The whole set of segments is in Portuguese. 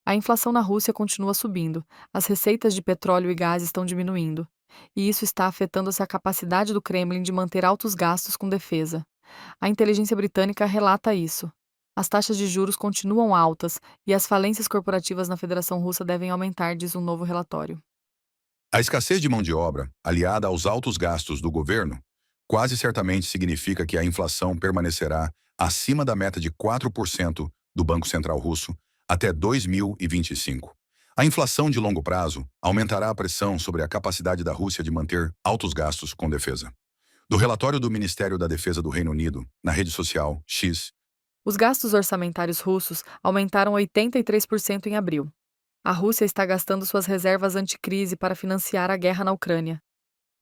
A inflação na Rússia continua subindo, as receitas de petróleo e gás estão diminuindo, e isso está afetando a capacidade do Kremlin de manter altos gastos com defesa. A inteligência britânica relata isso. As taxas de juros continuam altas e as falências corporativas na Federação Russa devem aumentar, diz um novo relatório. A escassez de mão de obra, aliada aos altos gastos do governo, quase certamente significa que a inflação permanecerá acima da meta de 4% do Banco Central Russo até 2025. A inflação de longo prazo aumentará a pressão sobre a capacidade da Rússia de manter altos gastos com defesa. Do relatório do Ministério da Defesa do Reino Unido, na rede social X, Os gastos orçamentários russos aumentaram 83% em abril. A Rússia está gastando suas reservas anticrise para financiar a guerra na Ucrânia.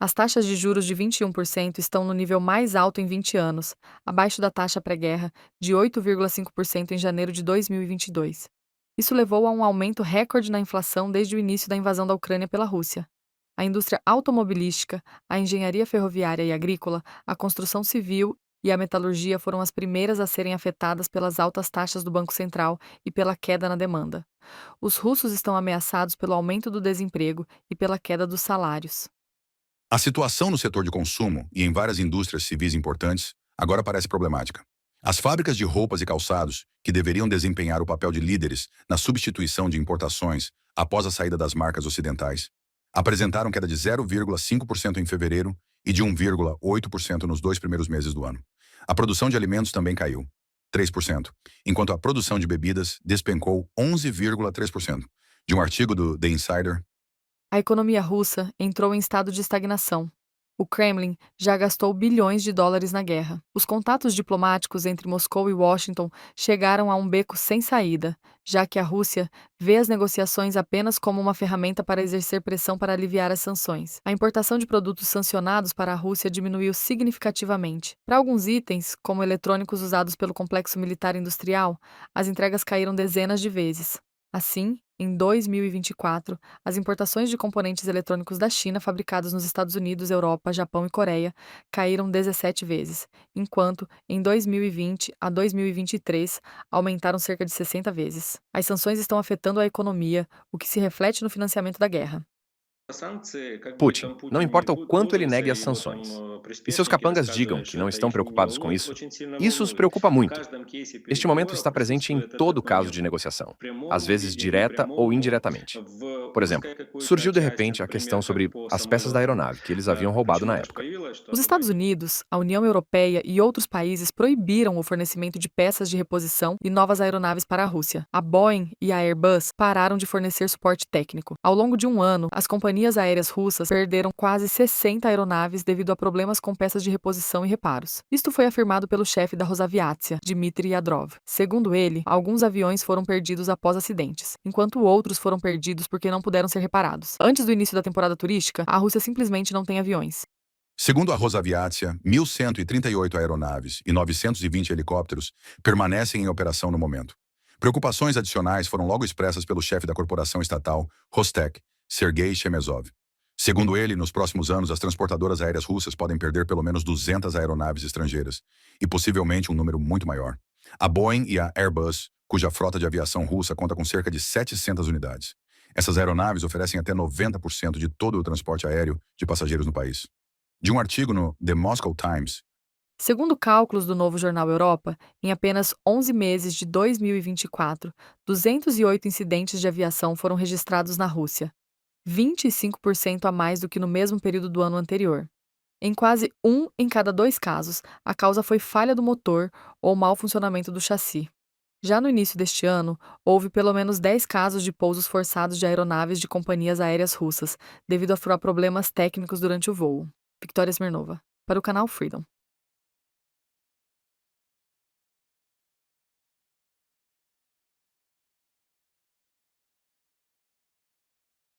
As taxas de juros de 21% estão no nível mais alto em 20 anos, abaixo da taxa pré-guerra de 8,5% em janeiro de 2022. Isso levou a um aumento recorde na inflação desde o início da invasão da Ucrânia pela Rússia. A indústria automobilística, a engenharia ferroviária e agrícola, a construção civil e a metalurgia foram as primeiras a serem afetadas pelas altas taxas do Banco Central e pela queda na demanda. Os russos estão ameaçados pelo aumento do desemprego e pela queda dos salários. a situação no setor de consumo e em várias indústrias civis importantes agora parece problemática. As fábricas de roupas e calçados, que deveriam desempenhar o papel de líderes na substituição de importações após a saída das marcas ocidentais, apresentaram queda de 0,5% em fevereiro e de 1,8% nos 2 primeiros meses do ano. A produção de alimentos também caiu, 3%, enquanto a produção de bebidas despencou 11,3%, de um artigo do The Insider. A economia russa entrou em estado de estagnação. O Kremlin já gastou bilhões de dólares na guerra. Os contatos diplomáticos entre Moscou e Washington chegaram a um beco sem saída, já que a Rússia vê as negociações apenas como uma ferramenta para exercer pressão para aliviar as sanções. A importação de produtos sancionados para a Rússia diminuiu significativamente. Para alguns itens, como eletrônicos usados pelo complexo militar industrial, as entregas caíram dezenas de vezes. Assim, em 2024, as importações de componentes eletrônicos da China fabricados nos Estados Unidos, Europa, Japão e Coreia caíram 17 vezes, enquanto em 2020 a 2023 aumentaram cerca de 60 vezes. As sanções estão afetando a economia, o que se reflete no financiamento da guerra. Putin, não importa o quanto ele negue as sanções, e seus capangas digam que não estão preocupados com isso os preocupa muito. Este momento está presente em todo caso de negociação, às vezes direta ou indiretamente. Por exemplo, surgiu de repente a questão sobre as peças da aeronave que eles haviam roubado na época. Os Estados Unidos, a União Europeia e outros países proibiram o fornecimento de peças de reposição e novas aeronaves para a Rússia. A Boeing e a Airbus pararam de fornecer suporte técnico. Ao longo de um ano, as companhias aéreas russas perderam quase 60 aeronaves devido a problemas com peças de reposição e reparos. Isto foi afirmado pelo chefe da Rosaviatsia, Dmitry Yadrov. Segundo ele, alguns aviões foram perdidos após acidentes, enquanto outros foram perdidos porque não puderam ser reparados. Antes do início da temporada turística, a Rússia simplesmente não tem aviões. Segundo a Rosaviatsia, 1.138 aeronaves e 920 helicópteros permanecem em operação no momento. Preocupações adicionais foram logo expressas pelo chefe da corporação estatal, Rostec, Sergei Chemezov. Segundo ele, nos próximos anos, as transportadoras aéreas russas podem perder pelo menos 200 aeronaves estrangeiras, e possivelmente um número muito maior. A Boeing e a Airbus, cuja frota de aviação russa conta com cerca de 700 unidades. Essas aeronaves oferecem até 90% de todo o transporte aéreo de passageiros no país. De um artigo no The Moscow Times, Segundo cálculos do Novo Jornal Europa, em apenas 11 meses de 2024, 208 incidentes de aviação foram registrados na Rússia, 25% a mais do que no mesmo período do ano anterior. Em quase um em cada dois casos, a causa foi falha do motor ou mau funcionamento do chassi. Já no início deste ano, houve pelo menos 10 casos de pousos forçados de aeronaves de companhias aéreas russas, devido a problemas técnicos durante o voo. Victoria Smirnova, para o canal Freedom.